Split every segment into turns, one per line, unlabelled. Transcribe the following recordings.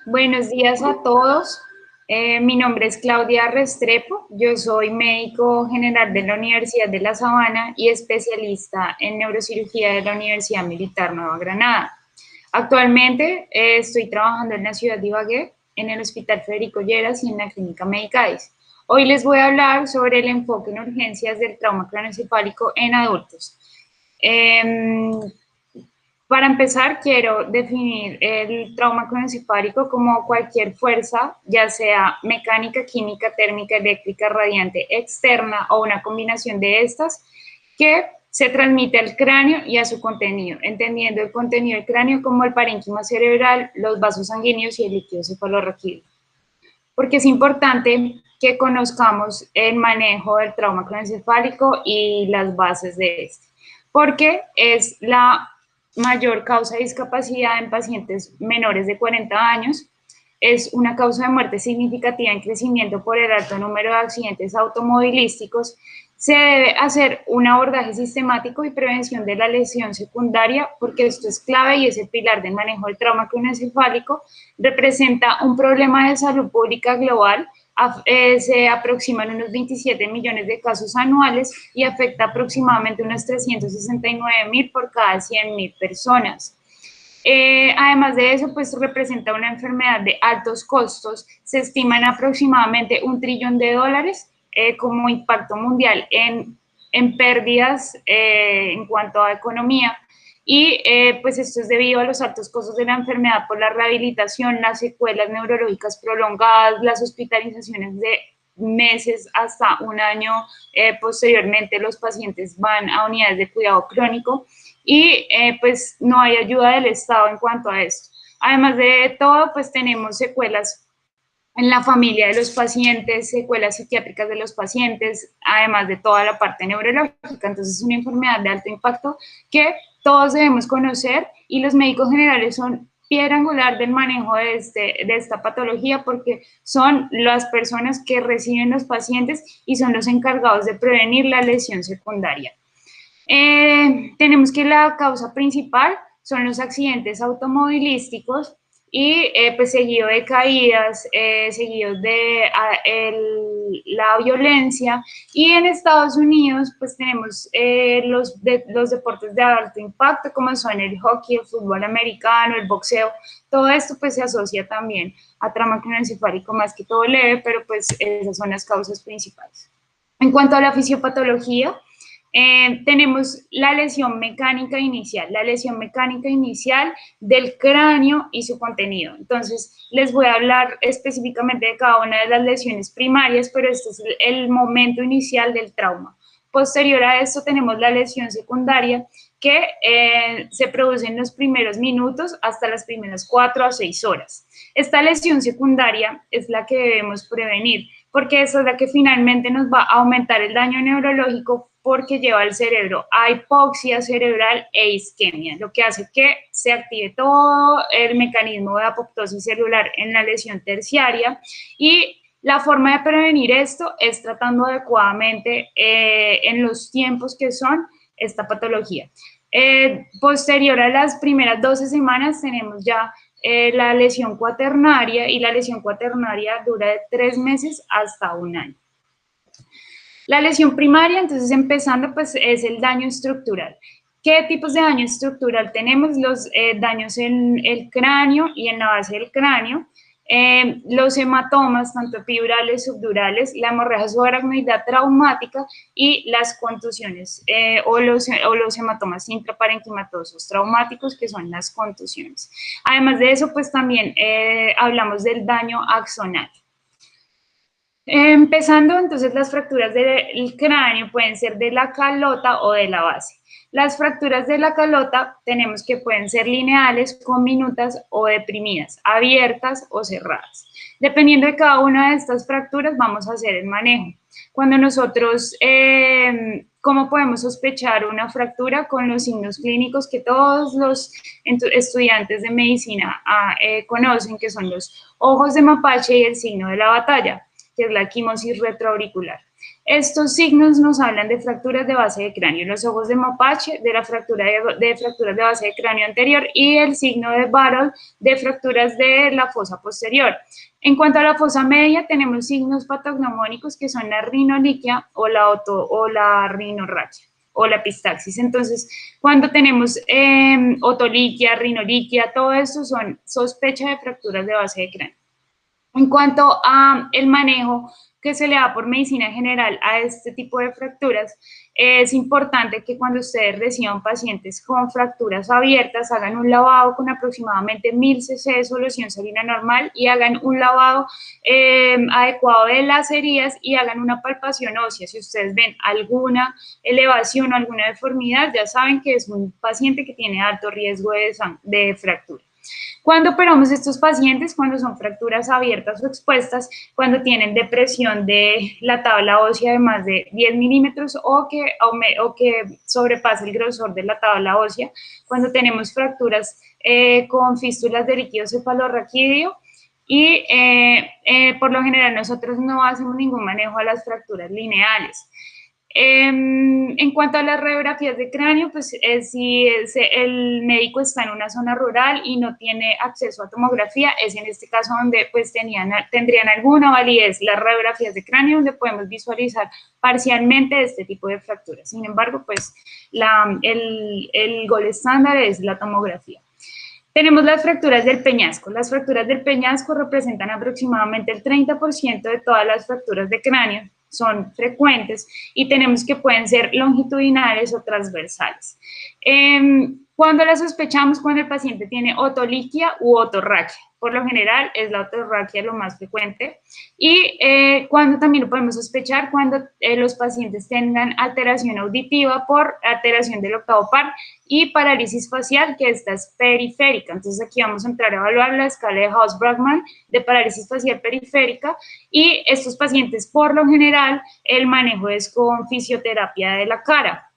Buenos días a todos. Mi nombre es Claudia Restrepo. Yo soy médico general de la Universidad de La Sabana y especialista en neurocirugía de la Universidad Militar Nueva Granada. Actualmente estoy trabajando en la ciudad de Ibagué, en el Hospital Federico Lleras y en la Clínica Medicadis. Hoy les voy a hablar sobre el enfoque en urgencias del trauma craneoencefálico en adultos. Para empezar, quiero definir el trauma craneoencefálico como cualquier fuerza, ya sea mecánica, química, térmica, eléctrica, radiante, externa o una combinación de estas, que se transmite al cráneo y a su contenido, entendiendo el contenido del cráneo como el parénquima cerebral, los vasos sanguíneos y el líquido cefalorraquídeo. Porque es importante que conozcamos el manejo del trauma craneoencefálico y las bases de este, porque es la mayor causa de discapacidad en pacientes menores de 40 años, es una causa de muerte significativa en crecimiento por el alto número de accidentes automovilísticos. Se debe hacer un abordaje sistemático y prevención de la lesión secundaria, porque esto es clave y es el pilar del manejo del trauma craneoencefálico. Representa un problema de salud pública global. Se aproximan unos 27 millones de casos anuales y afecta aproximadamente unos 369.000 por cada 100.000 personas. Además de eso, pues representa una enfermedad de altos costos. Se estiman aproximadamente $1 trillón como impacto mundial en pérdidas en cuanto a economía. Y pues esto es debido a los altos costos de la enfermedad por la rehabilitación, las secuelas neurológicas prolongadas, las hospitalizaciones de meses hasta un año. Posteriormente los pacientes van a unidades de cuidado crónico y pues no hay ayuda del Estado en cuanto a esto. Además de todo, pues tenemos secuelas en la familia de los pacientes, secuelas psiquiátricas de los pacientes, además de toda la parte neurológica. Entonces es una enfermedad de alto impacto que todos debemos conocer y los médicos generales son piedra angular del manejo de esta patología, porque son las personas que reciben los pacientes y son los encargados de prevenir la lesión secundaria. Tenemos que la causa principal son los accidentes automovilísticos y pues seguido de caídas, seguidos de la violencia. Y en Estados Unidos pues tenemos los deportes de alto impacto, como son el hockey, el fútbol americano, el boxeo. Todo esto pues se asocia también a trauma craneoencefálico, más que todo leve, pero pues esas son las causas principales. En cuanto a la fisiopatología, tenemos la lesión mecánica inicial, del cráneo y su contenido. Entonces, les voy a hablar específicamente de cada una de las lesiones primarias, pero este es el momento inicial del trauma. Posterior a esto tenemos la lesión secundaria, que se produce en los primeros minutos hasta las primeras 4 a 6 horas. Esta lesión secundaria es la que debemos prevenir, porque esa es la que finalmente nos va a aumentar el daño neurológico, porque lleva al cerebro a hipoxia cerebral e isquemia, lo que hace que se active todo el mecanismo de apoptosis celular en la lesión terciaria. Y la forma de prevenir esto es tratando adecuadamente en los tiempos que son esta patología. Posterior a las primeras 12 semanas tenemos ya la lesión cuaternaria, y la lesión cuaternaria dura de 3 meses hasta un año. La lesión primaria, entonces empezando, pues es el daño estructural. ¿Qué tipos de daño estructural tenemos? Los daños en el cráneo y en la base del cráneo, los hematomas, tanto epidurales, subdurales, la hemorragia subaracnoidea traumática y las contusiones o los hematomas intraparenquimatosos traumáticos, que son las contusiones. Además de eso, pues también hablamos del daño axonal. Empezando, entonces, las fracturas del cráneo pueden ser de la calota o de la base. Las fracturas de la calota tenemos que pueden ser lineales, conminutas o deprimidas, abiertas o cerradas. Dependiendo de cada una de estas fracturas, vamos a hacer el manejo. Cuando nosotros, ¿cómo podemos sospechar una fractura? Con los signos clínicos que todos los estudiantes de medicina conocen, que son los ojos de mapache y el signo de la batalla, que es la equimosis retroauricular. Estos signos nos hablan de fracturas de base de cráneo, los ojos de mapache, de la fractura de fracturas de base de cráneo anterior y el signo de Battle de fracturas de la fosa posterior. En cuanto a la fosa media, tenemos signos patognomónicos que son la rinoliquia o la rinorraquia o la epistaxis. Entonces, cuando tenemos otoliquia, rinoliquia, todo esto son sospecha de fracturas de base de cráneo. En cuanto a el manejo que se le da por medicina general a este tipo de fracturas, es importante que cuando ustedes reciban pacientes con fracturas abiertas, hagan un lavado con aproximadamente 1000 cc de solución salina normal y hagan un lavado adecuado de las heridas y hagan una palpación ósea. Si ustedes ven alguna elevación o alguna deformidad, ya saben que es un paciente que tiene alto riesgo de fractura. Cuando operamos estos pacientes, cuando son fracturas abiertas o expuestas, cuando tienen depresión de la tabla ósea de más de 10 milímetros o que sobrepasa el grosor de la tabla ósea, cuando tenemos fracturas con fístulas de líquido cefalorraquídeo y por lo general nosotros no hacemos ningún manejo a las fracturas lineales. En cuanto a las radiografías de cráneo, pues si el médico está en una zona rural y no tiene acceso a tomografía, es en este caso donde pues tendrían alguna validez las radiografías de cráneo, donde podemos visualizar parcialmente este tipo de fracturas. Sin embargo, pues el gol estándar es la tomografía. Tenemos las fracturas del peñasco. Las fracturas del peñasco representan aproximadamente el 30% de todas las fracturas de cráneo, son frecuentes y tenemos que pueden ser longitudinales o transversales. Cuando las sospechamos, cuando el paciente tiene otoliquia u otorraquia. Por lo general es la otorraquia lo más frecuente. Y cuando también lo podemos sospechar cuando los pacientes tengan alteración auditiva por alteración del octavo par y parálisis facial, que esta es periférica. Entonces aquí vamos a entrar a evaluar la escala de Haus-Bregman de parálisis facial periférica y estos pacientes por lo general el manejo es con fisioterapia de la cara.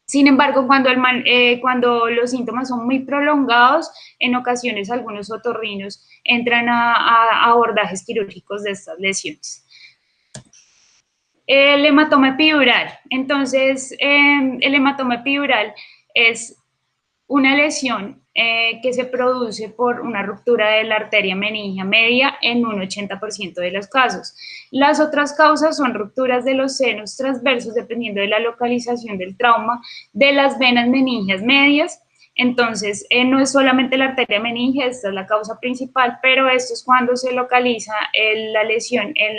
Sin embargo, cuando los síntomas son muy prolongados, en ocasiones algunos otorrinos entran a abordajes quirúrgicos de estas lesiones. El hematoma epidural. Entonces, el hematoma epidural es una lesión que se produce por una ruptura de la arteria meningia media en un 80% de los casos. Las otras causas son rupturas de los senos transversos, dependiendo de la localización del trauma, de las venas meningias medias. Entonces, no es solamente la arteria meningia, esta es la causa principal, pero esto es cuando se localiza la lesión en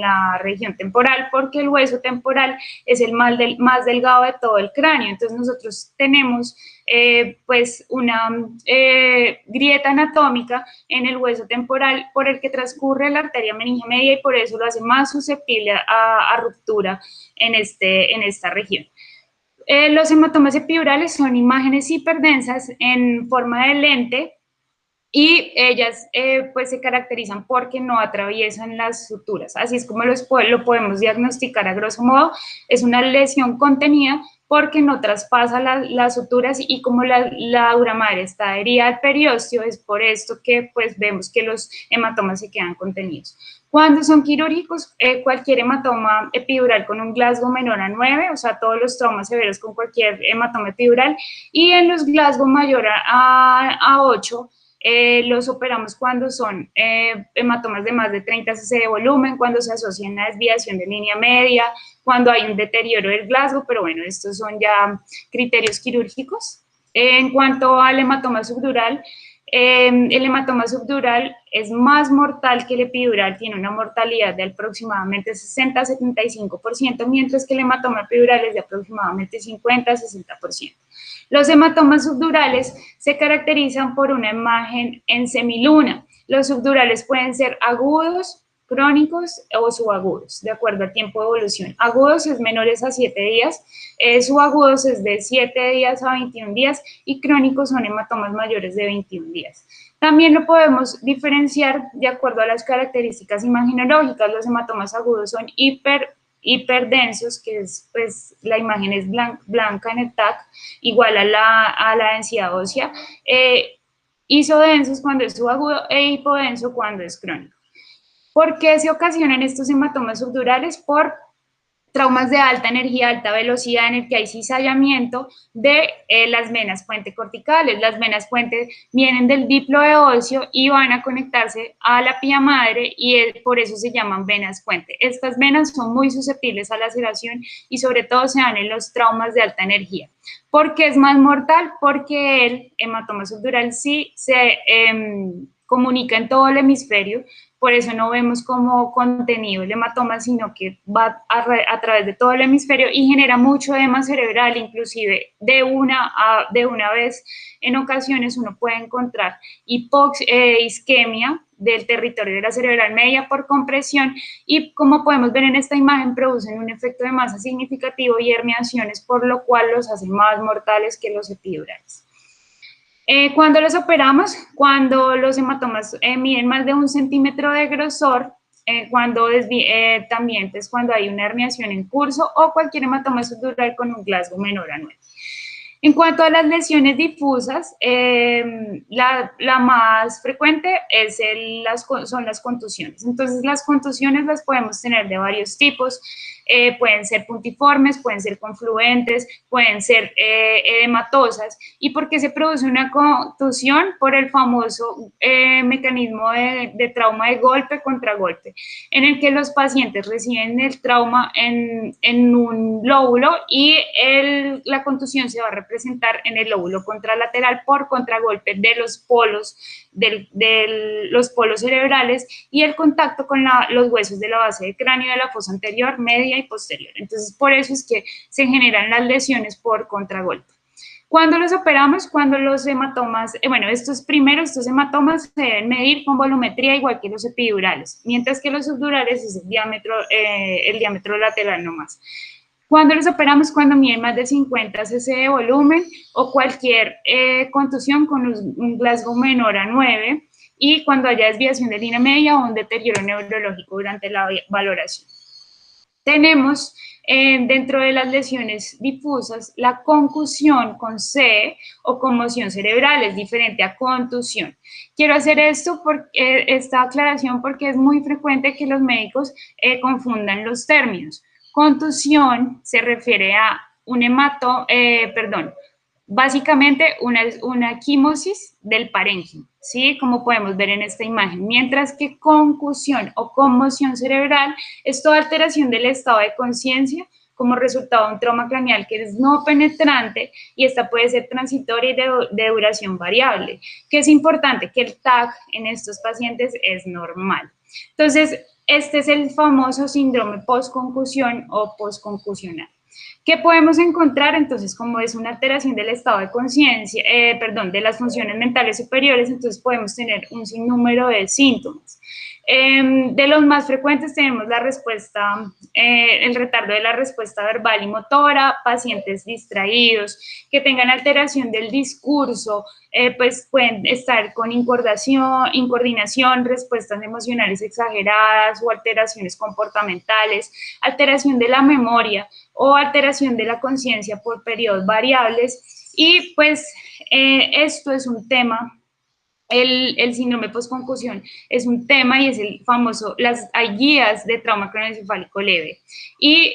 la región temporal, porque el hueso temporal es el más delgado de todo el cráneo. Entonces, nosotros tenemos pues una grieta anatómica en el hueso temporal por el que transcurre la arteria meningia media y por eso lo hace más susceptible a ruptura en esta región. Los hematomas epidurales son imágenes hiperdensas en forma de lente y ellas pues se caracterizan porque no atraviesan las suturas. Así es como lo podemos diagnosticar a grosso modo. Es una lesión contenida porque no traspasa las suturas y como la dura madre está herida al periósteo, es por esto que pues vemos que los hematomas se quedan contenidos. Cuando son quirúrgicos, cualquier hematoma epidural con un Glasgow menor a 9, o sea, todos los traumas severos con cualquier hematoma epidural, y en los Glasgow mayor a 8, los operamos cuando son hematomas de más de 30 cc de volumen, cuando se asocian a desviación de línea media, cuando hay un deterioro del Glasgow, pero bueno, estos son ya criterios quirúrgicos. En cuanto al hematoma subdural, el hematoma subdural es más mortal que el epidural, tiene una mortalidad de aproximadamente 60-75%, mientras que el hematoma epidural es de aproximadamente 50-60%. Los hematomas subdurales se caracterizan por una imagen en semiluna. Los subdurales pueden ser agudos, crónicos o subagudos, de acuerdo al tiempo de evolución. Agudos es menores a 7 días, subagudos es de 7 días a 21 días y crónicos son hematomas mayores de 21 días. También lo podemos diferenciar de acuerdo a las características imaginológicas. Los hematomas agudos son hiperdensos, que es, pues, la imagen es blanca en el TAC, igual a la densidad ósea, isodensos cuando es subagudo e hipodenso cuando es crónico. ¿Por qué se ocasionan estos hematomas subdurales? Por traumas de alta energía, alta velocidad, en el que hay cizallamiento de las venas puente corticales. Las venas puente vienen del diploide óseo y van a conectarse a la pía madre y por eso se llaman venas puente. Estas venas son muy susceptibles a la laceración y sobre todo se dan en los traumas de alta energía. ¿Por qué es más mortal? Porque el hematoma subdural sí se comunica en todo el hemisferio, por eso no vemos como contenido el hematoma, sino que va a través de todo el hemisferio y genera mucho edema cerebral, inclusive de una vez en ocasiones uno puede encontrar isquemia del territorio de la cerebral media por compresión y como podemos ver en esta imagen producen un efecto de masa significativo y herniaciones, por lo cual los hace más mortales que los epidurales. Cuando los operamos, cuando los hematomas miden más de 1 centímetro de grosor, también pues, cuando hay una herniación en curso o cualquier hematoma subdural con un Glasgow menor a 9. En cuanto a las lesiones difusas, la más frecuente son las contusiones. Entonces, las contusiones las podemos tener de varios tipos. Pueden ser puntiformes, pueden ser confluentes, pueden ser edematosas. ¿Y por qué se produce una contusión? Por el famoso mecanismo de trauma de golpe contra golpe, en el que los pacientes reciben el trauma en un lóbulo y la contusión se va a representar en el lóbulo contralateral por contragolpe de los polos, los polos cerebrales y el contacto con los huesos de la base del cráneo de la fosa anterior, media y posterior. Entonces, por eso es que se generan las lesiones por contragolpe. Cuando los operamos, cuando los hematomas, estos hematomas se deben medir con volumetría igual que los epidurales, mientras que los subdurales es el diámetro lateral nomás. Cuando los operamos, cuando miden más de 50 cc de volumen o cualquier contusión con un Glasgow menor a 9 y cuando haya desviación de línea media o un deterioro neurológico durante la valoración. Tenemos dentro de las lesiones difusas la concusión con C o conmoción cerebral, es diferente a contusión. Quiero hacer esta aclaración porque es muy frecuente que los médicos confundan los términos. Contusión se refiere a básicamente una quimosis del parénquima, ¿sí? Como podemos ver en esta imagen, mientras que concusión o conmoción cerebral es toda alteración del estado de conciencia como resultado de un trauma craneal que es no penetrante y esta puede ser transitoria y de duración variable, que es importante que el TAC en estos pacientes es normal. Entonces, este es el famoso síndrome postconcusión o postconcusional. ¿Qué podemos encontrar? Entonces, como es una alteración del estado de conciencia, de las funciones mentales superiores, entonces podemos tener un sinnúmero de síntomas. De los más frecuentes tenemos el retardo de la respuesta verbal y motora, pacientes distraídos, que tengan alteración del discurso, pues pueden estar con incoordinación, respuestas emocionales exageradas o alteraciones comportamentales, alteración de la memoria o alteración de la conciencia por periodos variables. Y pues esto es un tema. El síndrome postconcusión es un tema y es el famoso, hay guías de trauma craneoencefálico leve y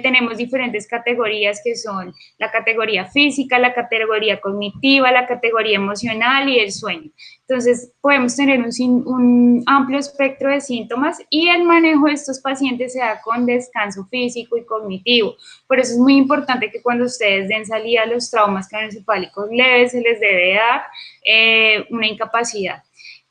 tenemos diferentes categorías que son la categoría física, la categoría cognitiva, la categoría emocional y el sueño. Entonces podemos tener un amplio espectro de síntomas y el manejo de estos pacientes se da con descanso físico y cognitivo. Por eso es muy importante que cuando ustedes den salida a los traumas craneoencefálicos leves se les debe dar una incapacidad.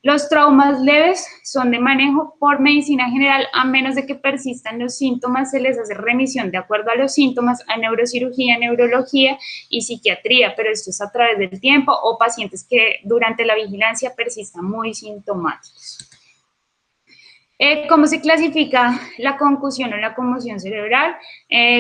Los traumas leves son de manejo por medicina general, a menos de que persistan los síntomas, se les hace remisión de acuerdo a los síntomas a neurocirugía, neurología y psiquiatría, pero esto es a través del tiempo o pacientes que durante la vigilancia persistan muy sintomáticos. ¿Cómo se clasifica la concusión o la conmoción cerebral?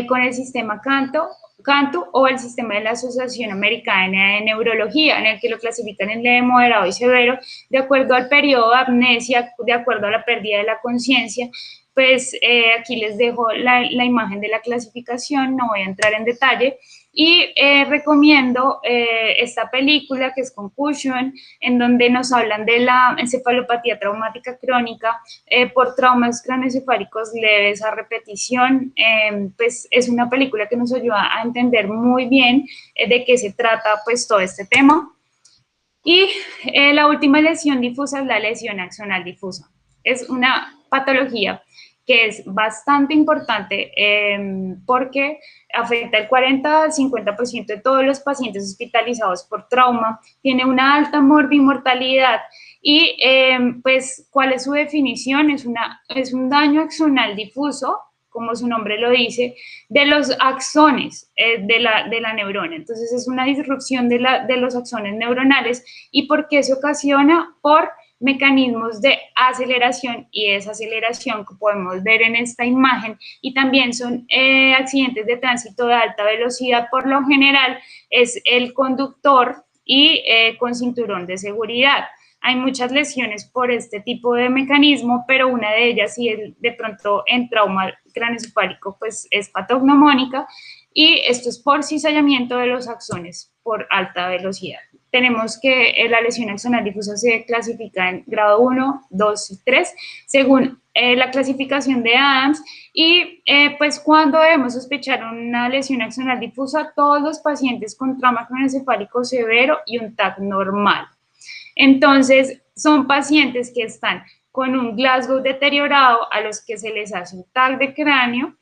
Con el sistema Cantu o el sistema de la Asociación Americana de Neurología, en el que lo clasifican en leve, moderado y severo, de acuerdo al periodo de amnesia, de acuerdo a la pérdida de la conciencia. Pues aquí les dejo la imagen de la clasificación, no voy a entrar en detalle. Y recomiendo esta película que es Concussion, en donde nos hablan de la encefalopatía traumática crónica por traumas craneoencefálicos leves a repetición. Pues es una película que nos ayuda a entender muy bien de qué se trata pues todo este tema. Y la última lesión difusa es la lesión axonal difusa. Es una patología que es bastante importante porque afecta el 40 al 50% de todos los pacientes hospitalizados por trauma, tiene una alta morbimortalidad y pues, ¿cuál es su definición? Es un daño axonal difuso, como su nombre lo dice, de los axones de la neurona. Entonces es una disrupción de los axones neuronales. ¿Y por qué se ocasiona? Por mecanismos de aceleración y desaceleración que podemos ver en esta imagen, y también son accidentes de tránsito de alta velocidad. Por lo general es el conductor y con cinturón de seguridad. Hay muchas lesiones por este tipo de mecanismo, pero una de ellas, si de pronto en trauma craneoencefálico, pues es patognomónica, y esto es por cizallamiento de los axones por alta velocidad. Tenemos que la lesión axonal difusa se clasifica en grado 1, 2 y 3, según la clasificación de Adams, y pues cuando debemos sospechar una lesión axonal difusa, todos los pacientes con trauma craneoencefálico severo y un TAC normal. Entonces, son pacientes que están con un Glasgow deteriorado, a los que se les hace un TAC de cráneo,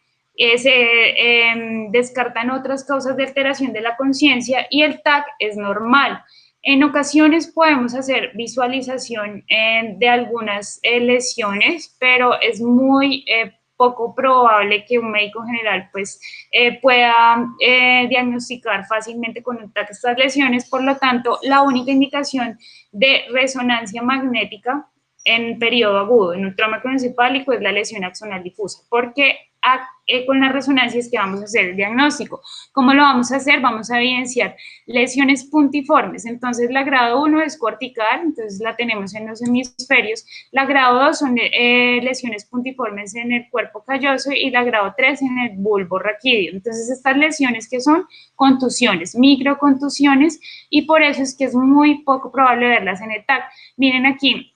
descartan otras causas de alteración de la conciencia y el TAC es normal. En ocasiones podemos hacer visualización de algunas lesiones, pero es muy poco probable que un médico general pues pueda diagnosticar fácilmente con un TAC estas lesiones. Por lo tanto, la única indicación de resonancia magnética en periodo agudo, en un trauma craneoencefálico, es la lesión axonal difusa, porque con la resonancia es que vamos a hacer el diagnóstico. ¿Cómo lo vamos a hacer? Vamos a evidenciar lesiones puntiformes. Entonces, la grado 1 es cortical, entonces la tenemos en los hemisferios. La grado 2 son lesiones puntiformes en el cuerpo calloso y la grado 3 en el bulbo raquídeo. Entonces, estas lesiones que son contusiones, microcontusiones, y por eso es que es muy poco probable verlas en el TAC. Miren aquí,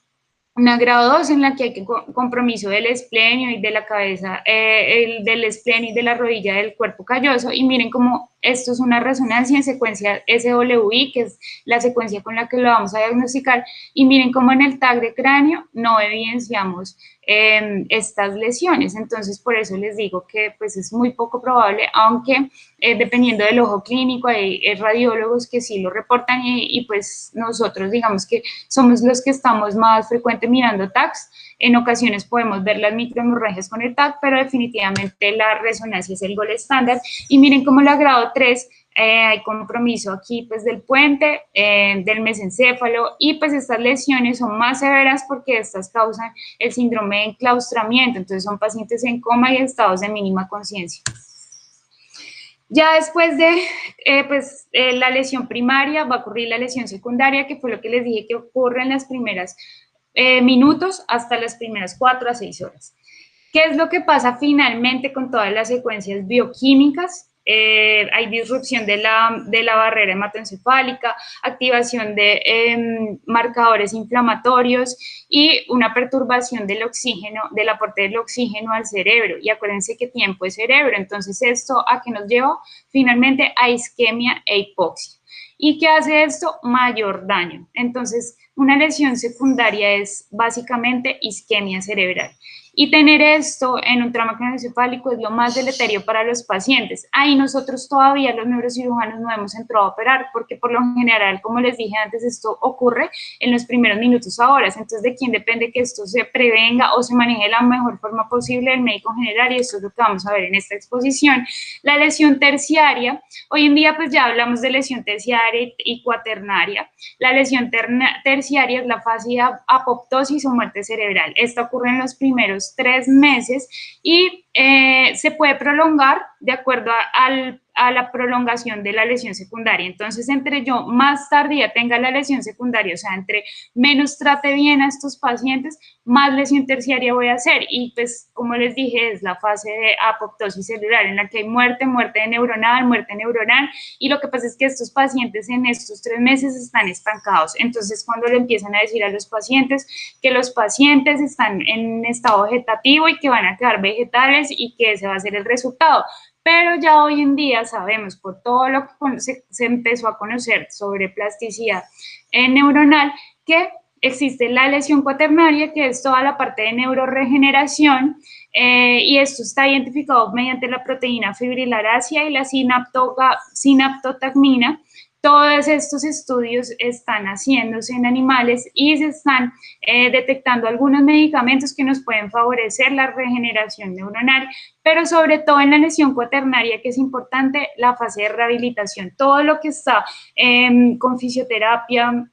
una grado 2 en la que hay compromiso del esplenio y de la cabeza, del esplenio y de la rodilla del cuerpo calloso, y miren cómo esto es una resonancia en secuencia SWI, que es la secuencia con la que lo vamos a diagnosticar, y miren cómo en el TAC de cráneo no evidenciamos estas lesiones. Entonces, por eso les digo que pues es muy poco probable, aunque dependiendo del ojo clínico hay radiólogos que sí lo reportan, y pues nosotros digamos que somos los que estamos más frecuente mirando TACs. En ocasiones podemos ver las microhemorragias con el TAC, pero definitivamente la resonancia es el gold estándar. Y miren cómo la grado 3 hay compromiso aquí pues del puente, del mesencéfalo, y pues estas lesiones son más severas porque estas causan el síndrome de enclaustramiento. Entonces son pacientes en coma y estados de mínima conciencia. Ya después de la lesión primaria va a ocurrir la lesión secundaria, que fue lo que les dije que ocurre en las primeras minutos hasta las primeras 4 a 6 horas. ¿Qué es lo que pasa finalmente con todas las secuencias bioquímicas? Hay disrupción de la barrera hematoencefálica, activación de marcadores inflamatorios y una perturbación del oxígeno, del aporte del oxígeno al cerebro. Y acuérdense que tiempo es cerebro. Entonces, ¿esto a qué nos lleva? Finalmente a isquemia e hipoxia. ¿Y qué hace esto? Mayor daño. Entonces, una lesión secundaria es básicamente isquemia cerebral. Y tener esto en un trauma craneoencefálico es lo más deleterio para los pacientes. Ahí nosotros todavía los neurocirujanos no hemos entrado a operar, porque por lo general, como les dije antes, esto ocurre en los primeros minutos a horas. Entonces, ¿de quién depende que esto se prevenga o se maneje de la mejor forma posible? El médico general, y esto es lo que vamos a ver en esta exposición. La lesión terciaria, hoy en día pues ya hablamos de lesión terciaria y cuaternaria. La lesión terciaria es la fase de apoptosis o muerte cerebral. Esta ocurre en los primeros 3 meses y se puede prolongar de acuerdo a la prolongación de la lesión secundaria. Entonces, entre yo más tardía tenga la lesión secundaria, o sea, entre menos trate bien a estos pacientes, más lesión terciaria voy a hacer. Y pues, como les dije, es la fase de apoptosis celular, en la que hay muerte neuronal, y lo que pasa es que estos pacientes en estos 3 meses están estancados. Entonces, cuando le empiezan a decir a los pacientes que los pacientes están en estado vegetativo y que van a quedar vegetales y que ese va a ser el resultado. Pero ya hoy en día sabemos, por todo lo que se empezó a conocer sobre plasticidad neuronal, que existe la lesión cuaternaria, que es toda la parte de neuroregeneración, y esto está identificado mediante la proteína fibrilarácea y la sinaptotagmina. Todos estos estudios están haciéndose en animales y se están detectando algunos medicamentos que nos pueden favorecer la regeneración neuronal, pero sobre todo en la lesión cuaternaria, que es importante la fase de rehabilitación. Todo lo que está con fisioterapia,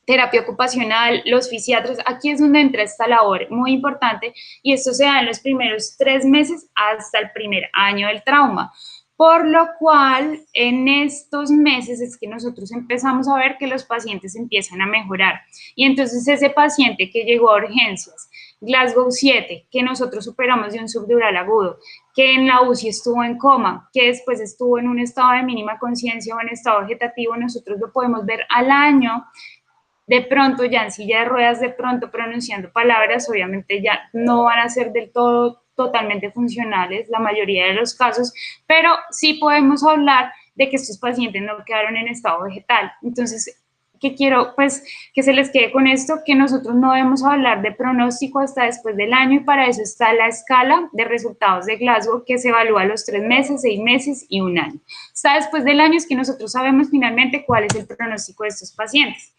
terapia ocupacional, los fisiatras, aquí es donde entra esta labor muy importante, y esto se da en los primeros 3 meses hasta el primer año del trauma. Por lo cual, en estos meses es que nosotros empezamos a ver que los pacientes empiezan a mejorar. Y entonces ese paciente que llegó a urgencias, Glasgow 7, que nosotros superamos de un subdural agudo, que en la UCI estuvo en coma, que después estuvo en un estado de mínima conciencia o en estado vegetativo, nosotros lo podemos ver al año, de pronto ya en silla de ruedas, de pronto pronunciando palabras, obviamente ya no van a ser del todo totalmente funcionales la mayoría de los casos, pero sí podemos hablar de que estos pacientes no quedaron en estado vegetal. Entonces, ¿qué quiero? Pues que se les quede con esto, que nosotros no debemos hablar de pronóstico hasta después del año, y para eso está la escala de resultados de Glasgow, que se evalúa a los 3 meses, 6 meses y 1 año. Hasta después del año es que nosotros sabemos finalmente cuál es el pronóstico de estos pacientes.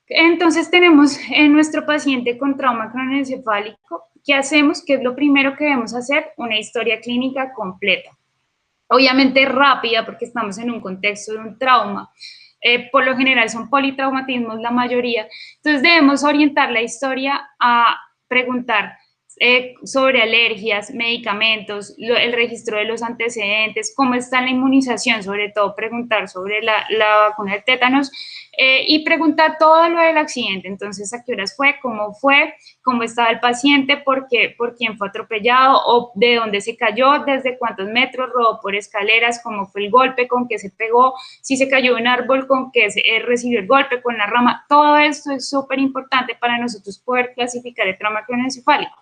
Entonces tenemos en nuestro paciente con trauma craneoencefálico, ¿qué hacemos? ¿Qué es lo primero que debemos hacer? Una historia clínica completa. Obviamente rápida, porque estamos en un contexto de un trauma. Por lo general son politraumatismos la mayoría. Entonces debemos orientar la historia a preguntar sobre alergias, medicamentos, el registro de los antecedentes, cómo está la inmunización, sobre todo preguntar sobre la vacuna de tétanos, y preguntar todo lo del accidente. Entonces, ¿a qué horas fue? ¿Cómo estaba el paciente? ¿Por quién fue atropellado? ¿O de dónde se cayó? ¿Desde cuántos metros? ¿Rodó por escaleras? ¿Cómo fue el golpe? ¿Con qué se pegó? Si se cayó de un árbol, ¿con qué recibió el golpe? ¿Con la rama? Todo esto es súper importante para nosotros poder clasificar el trauma craneoencefálico.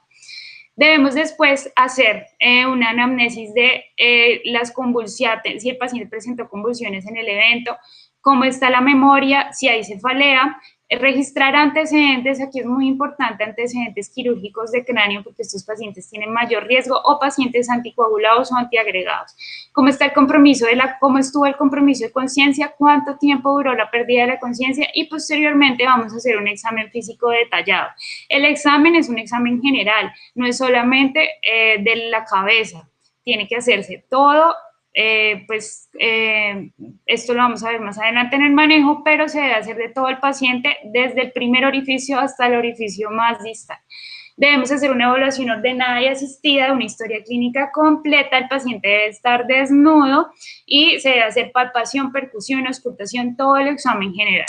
Debemos después hacer una anamnesis de las convulsiones, si el paciente presentó convulsiones en el evento, cómo está la memoria, si hay cefalea, registrar antecedentes, aquí es muy importante, antecedentes quirúrgicos de cráneo, porque estos pacientes tienen mayor riesgo, o pacientes anticoagulados o antiagregados. ¿Cómo está el compromiso cómo estuvo el compromiso de conciencia? ¿Cuánto tiempo duró la pérdida de la conciencia? Y posteriormente vamos a hacer un examen físico detallado. El examen es un examen general, no es solamente de la cabeza, tiene que hacerse todo. Esto lo vamos a ver más adelante en el manejo, pero se debe hacer de todo el paciente, desde el primer orificio hasta el orificio más distal. Debemos hacer una evaluación ordenada y asistida de una historia clínica completa. El paciente debe estar desnudo y se debe hacer palpación, percusión, auscultación, todo el examen general.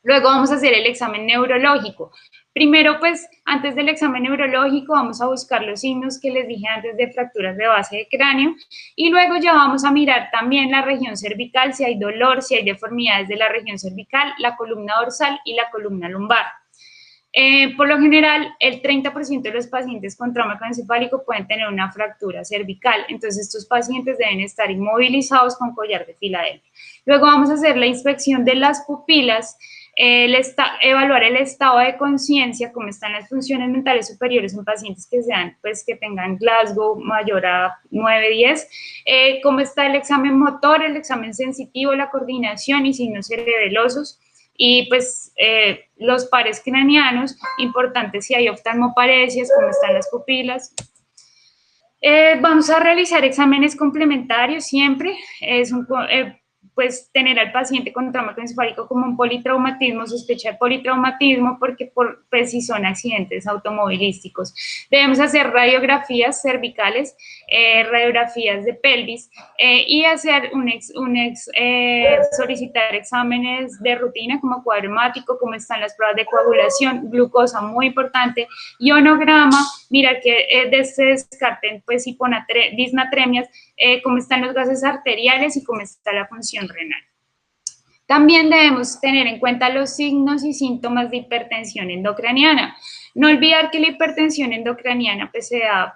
Luego vamos a hacer el examen neurológico. Primero, pues, antes del examen neurológico vamos a buscar los signos que les dije antes de fracturas de base de cráneo, y luego ya vamos a mirar también la región cervical, si hay dolor, si hay deformidades de la región cervical, la columna dorsal y la columna lumbar. Por lo general, el 30% de los pacientes con trauma craneoencefálico pueden tener una fractura cervical, entonces estos pacientes deben estar inmovilizados con collar de Filadelfia. Luego vamos a hacer la inspección de las pupilas, evaluar el estado de conciencia, cómo están las funciones mentales superiores en pacientes que tengan Glasgow mayor a 9-10, cómo está el examen motor, el examen sensitivo, la coordinación y signos cerebelosos, y pues los pares craneanos, importante si hay oftalmoparesias, cómo están las pupilas. Vamos a realizar exámenes complementarios siempre, pues tener al paciente con trauma craneoencefálico como un politraumatismo, sospecha de politraumatismo, porque pues si son accidentes automovilísticos. Debemos hacer radiografías cervicales, radiografías de pelvis y hacer solicitar exámenes de rutina como cuadro hemático, cómo están las pruebas de coagulación, glucosa, muy importante, ionograma, mira que se descarten pues disnatremias, cómo están los gases arteriales y cómo está la función renal. También debemos tener en cuenta los signos y síntomas de hipertensión endocraniana. No olvidar que la hipertensión endocraniana pues, se da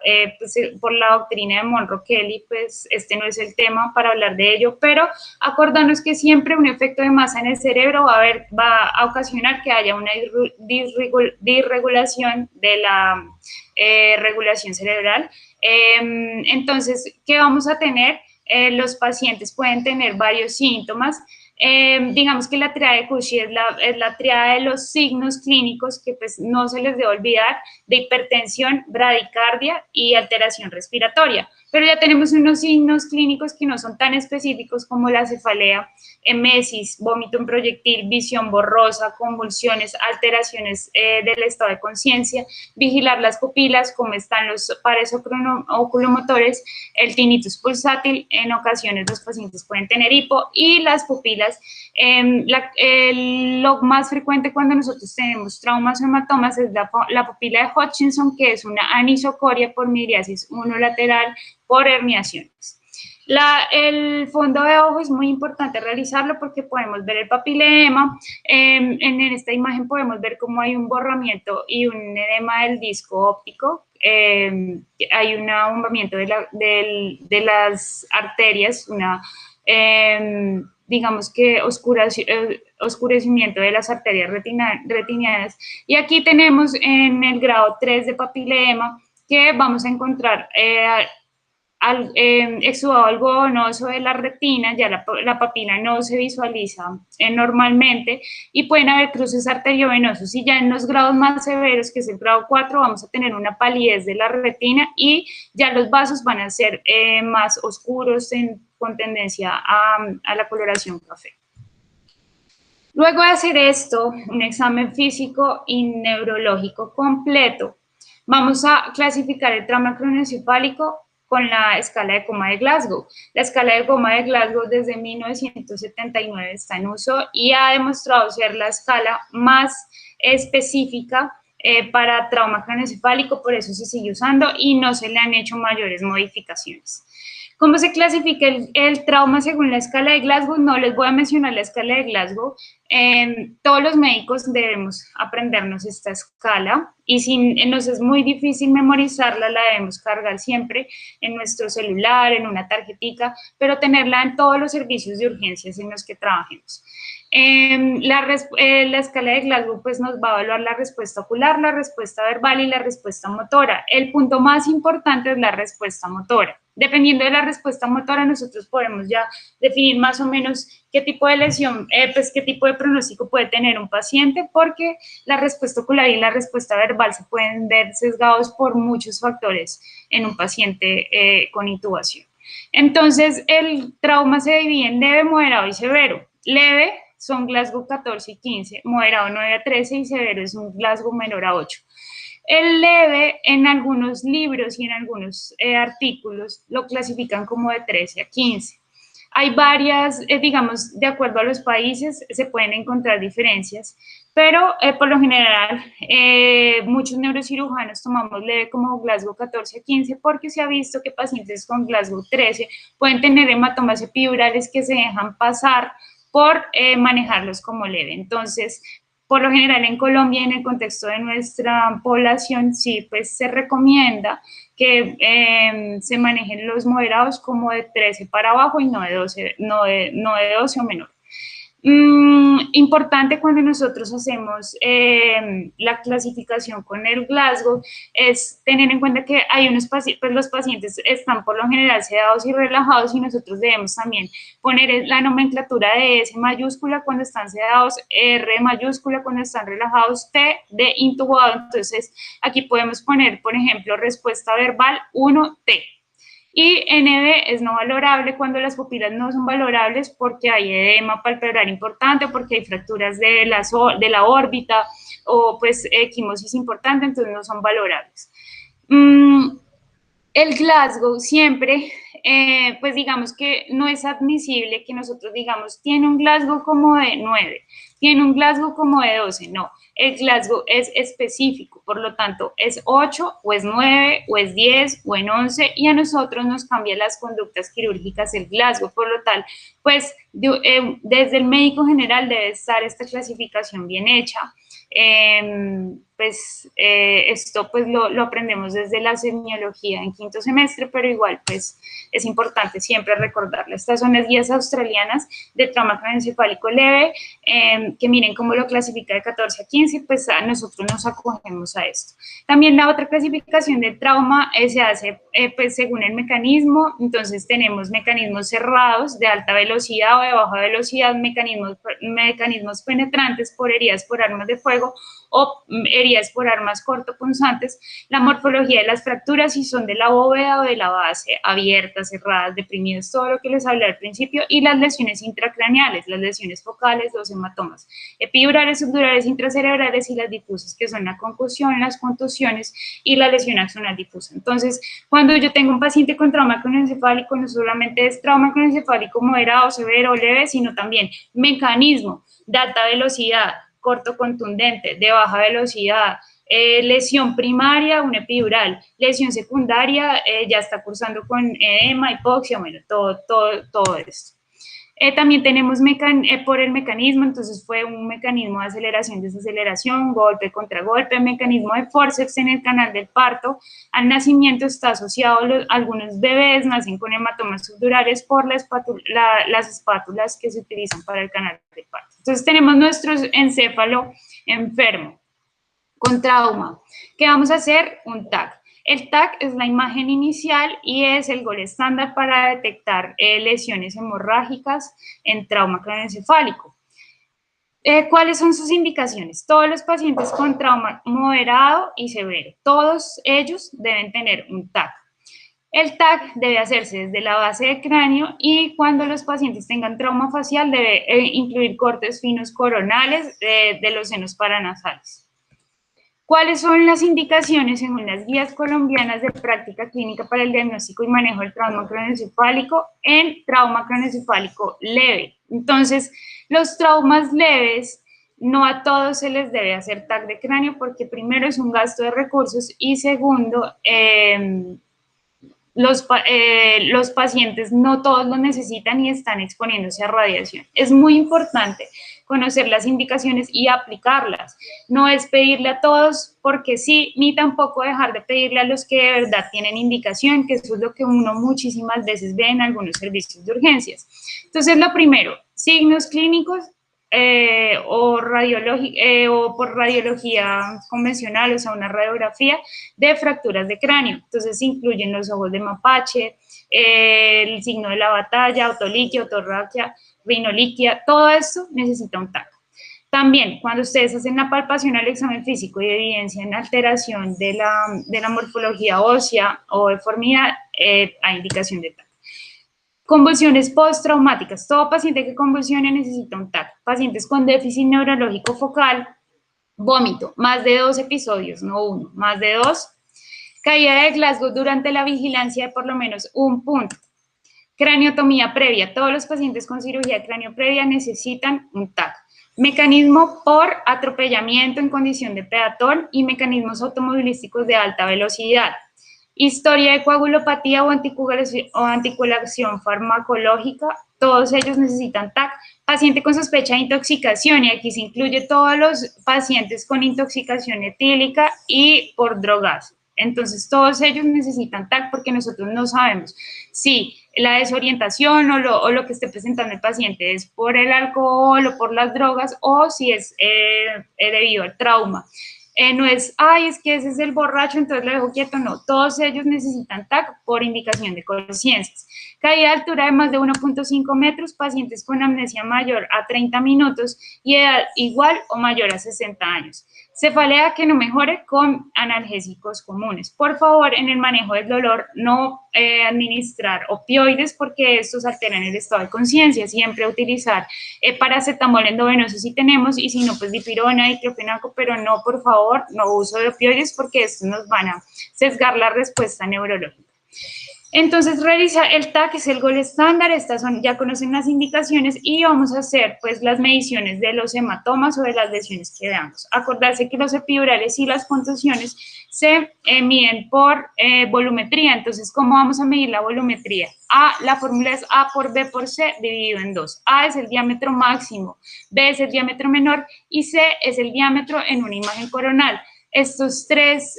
por la doctrina de Monro-Kelly, pues este no es el tema para hablar de ello, pero acordarnos que siempre un efecto de masa en el cerebro va a ocasionar que haya una disregulación de la regulación cerebral. Entonces, ¿qué vamos a tener? Los pacientes pueden tener varios síntomas. Digamos que la triada de Cauchy es la triada de los signos clínicos que pues no se les debe olvidar, de hipertensión, bradicardia y alteración respiratoria. Pero ya tenemos unos signos clínicos que no son tan específicos como la cefalea, emesis, vómito en proyectil, visión borrosa, convulsiones, alteraciones del estado de conciencia, vigilar las pupilas, cómo están los pares oculomotores, el tinnitus pulsátil, en ocasiones los pacientes pueden tener hipo y las pupilas. Lo más frecuente cuando nosotros tenemos traumas o hematomas es la pupila de Hutchinson, que es una anisocoria por midriasis unilateral por herniaciones. El fondo de ojo es muy importante realizarlo porque podemos ver el papilema. En esta imagen podemos ver cómo hay un borramiento y un edema del disco óptico. Hay un abombamiento de las arterias, digamos que oscurecimiento de las arterias retinianas. Y aquí tenemos en el grado 3 de papilema que vamos a encontrar exudado algodonoso de la retina, ya la papila no se visualiza normalmente, y pueden haber cruces arteriovenosos, y ya en los grados más severos, que es el grado 4, vamos a tener una palidez de la retina, y ya los vasos van a ser más oscuros con tendencia a la coloración café. Luego de hacer esto, un examen físico y neurológico completo, vamos a clasificar el trauma craneoencefálico con la escala de Coma de Glasgow. La escala de Coma de Glasgow desde 1979 está en uso y ha demostrado ser la escala más específica para trauma craneoencefálico, por eso se sigue usando y no se le han hecho mayores modificaciones. ¿Cómo se clasifica el trauma según la escala de Glasgow? No les voy a mencionar la escala de Glasgow. Todos los médicos debemos aprendernos esta escala y si nos es muy difícil memorizarla, la debemos cargar siempre en nuestro celular, en una tarjetica, pero tenerla en todos los servicios de urgencias en los que trabajemos. La escala de Glasgow pues, nos va a evaluar la respuesta ocular, la respuesta verbal y la respuesta motora. El punto más importante es la respuesta motora. Dependiendo de la respuesta motora, nosotros podemos ya definir más o menos qué tipo de lesión, pues qué tipo de pronóstico puede tener un paciente, porque la respuesta ocular y la respuesta verbal se pueden ver sesgados por muchos factores en un paciente con intubación. Entonces, el trauma se divide en leve, moderado y severo. Leve son Glasgow 14 y 15, moderado 9 a 13 y severo es un Glasgow menor a 8. El leve en algunos libros y en algunos artículos lo clasifican como de 13 a 15. Hay varias, digamos, de acuerdo a los países se pueden encontrar diferencias, pero por lo general muchos neurocirujanos tomamos leve como Glasgow 14 a 15 porque se ha visto que pacientes con Glasgow 13 pueden tener hematomas epidurales que se dejan pasar por manejarlos como leve. Entonces, por lo general en Colombia, en el contexto de nuestra población, sí, pues se recomienda que se manejen los moderados como de 13 para abajo y no de 12, no de 12 o menor. Importante cuando nosotros hacemos la clasificación con el Glasgow es tener en cuenta que hay unos pacientes, pues los pacientes están por lo general sedados y relajados y nosotros debemos también poner la nomenclatura de S mayúscula cuando están sedados, R mayúscula cuando están relajados, T de intubado. Entonces aquí podemos poner, por ejemplo, respuesta verbal 1T. Y NB es no valorable cuando las pupilas no son valorables porque hay edema palpebral importante, porque hay fracturas de la órbita o pues equimosis importante, entonces no son valorables. El Glasgow siempre, pues digamos que no es admisible que nosotros digamos, tiene un Glasgow como de 9, tiene un Glasgow como de 12, no. El Glasgow es específico, por lo tanto, es 8 o es 9 o es 10 o en 11 y a nosotros nos cambia las conductas quirúrgicas el Glasgow, por lo tal, pues desde el médico general debe estar esta clasificación bien hecha. Esto pues lo aprendemos desde la semiología en quinto semestre, pero igual pues es importante siempre recordarlo. Estas son las guías australianas de trauma craneoencefálico leve, que miren cómo lo clasifica de 14 a 15, pues nosotros nos acogemos a esto. También la otra clasificación del trauma se hace pues según el mecanismo, entonces tenemos mecanismos cerrados de alta velocidad o de baja velocidad, mecanismos penetrantes por heridas por armas de fuego o heridas por armas cortopunzantes, la morfología de las fracturas, si son de la bóveda o de la base, abiertas, cerradas, deprimidas, todo lo que les hablé al principio, y las lesiones intracraneales, las lesiones focales, los hematomas epidurales, subdurales, intracerebrales y las difusas, que son la concusión, las contusiones y la lesión axonal difusa. Entonces, cuando yo tengo un paciente con trauma craneoencefálico, no solamente es trauma craneoencefálico moderado, severo o leve, sino también mecanismo de alta velocidad, corto contundente, de baja velocidad, lesión primaria, un epidural, lesión secundaria, ya está cursando con edema, hipoxia, bueno, todo esto. También tenemos por el mecanismo, entonces fue un mecanismo de aceleración, desaceleración, golpe contra golpe, mecanismo de forceps en el canal del parto. Al nacimiento está asociado, algunos bebés nacen con hematomas subdurales por las espátulas que se utilizan para el canal del parto. Entonces tenemos nuestro encéfalo enfermo con trauma. ¿Qué vamos a hacer? Un TAC. El TAC es la imagen inicial y es el gol estándar para detectar lesiones hemorrágicas en trauma craneoencefálico. ¿Cuáles son sus indicaciones? Todos los pacientes con trauma moderado y severo, todos ellos deben tener un TAC. El TAC debe hacerse desde la base del cráneo y cuando los pacientes tengan trauma facial debe incluir cortes finos coronales de los senos paranasales. ¿Cuáles son las indicaciones según las guías colombianas de práctica clínica para el diagnóstico y manejo del trauma craneoencefálico en trauma craneoencefálico leve? Entonces, los traumas leves, no a todos se les debe hacer TAC de cráneo porque primero es un gasto de recursos y segundo, los pacientes no todos lo necesitan y están exponiéndose a radiación. Es muy importante conocer las indicaciones y aplicarlas. No es pedirle a todos porque sí, ni tampoco dejar de pedirle a los que de verdad tienen indicación, que eso es lo que uno muchísimas veces ve en algunos servicios de urgencias. Entonces, lo primero, signos clínicos, o por radiología convencional, o sea, una radiografía de fracturas de cráneo. Entonces, incluyen los ojos de mapache, el signo de la batalla, otoliquia, otorraquia, rinoliquia, todo esto necesita un TAC. También, cuando ustedes hacen la palpación al examen físico y evidencian alteración de la morfología ósea o deformidad, hay indicación de TAC. Convulsiones postraumáticas. Todo paciente que convulsione necesita un TAC. Pacientes con déficit neurológico focal, vómito, más de 2 episodios, no uno, más de 2. Caída de Glasgow durante la vigilancia de por lo menos un punto. Craniotomía previa. Todos los pacientes con cirugía de cráneo previa necesitan un TAC. Mecanismo por atropellamiento en condición de peatón y mecanismos automovilísticos de alta velocidad. Historia de coagulopatía o anticoagulación farmacológica, todos ellos necesitan TAC. Paciente con sospecha de intoxicación, y aquí se incluye todos los pacientes con intoxicación etílica y por drogas. Entonces, todos ellos necesitan TAC porque nosotros no sabemos si la desorientación o lo que esté presentando el paciente es por el alcohol o por las drogas o si es debido al trauma. No es, ay, es que ese es el borracho, entonces lo dejo quieto, no. Todos ellos necesitan TAC por indicación de conciencias. Caída de altura de más de 1.5 metros, pacientes con amnesia mayor a 30 minutos y edad igual o mayor a 60 años. Cefalea que no mejore con analgésicos comunes. Por favor, en el manejo del dolor, no administrar opioides porque estos alteran el estado de conciencia. Siempre utilizar paracetamol endovenoso si tenemos, y si no, pues dipirona, diclofenaco, pero no, por favor, no uso de opioides porque estos nos van a sesgar la respuesta neurológica. Entonces, realiza el TAC, es el gol estándar. Estas son, ya conocen las indicaciones, y vamos a hacer pues las mediciones de los hematomas o de las lesiones que veamos. Acordarse que los epidurales y las contusiones se miden por volumetría. Entonces, ¿cómo vamos a medir la volumetría? La fórmula es A por B por C dividido en 2. A es el diámetro máximo, B es el diámetro menor y C es el diámetro en una imagen coronal. Estos tres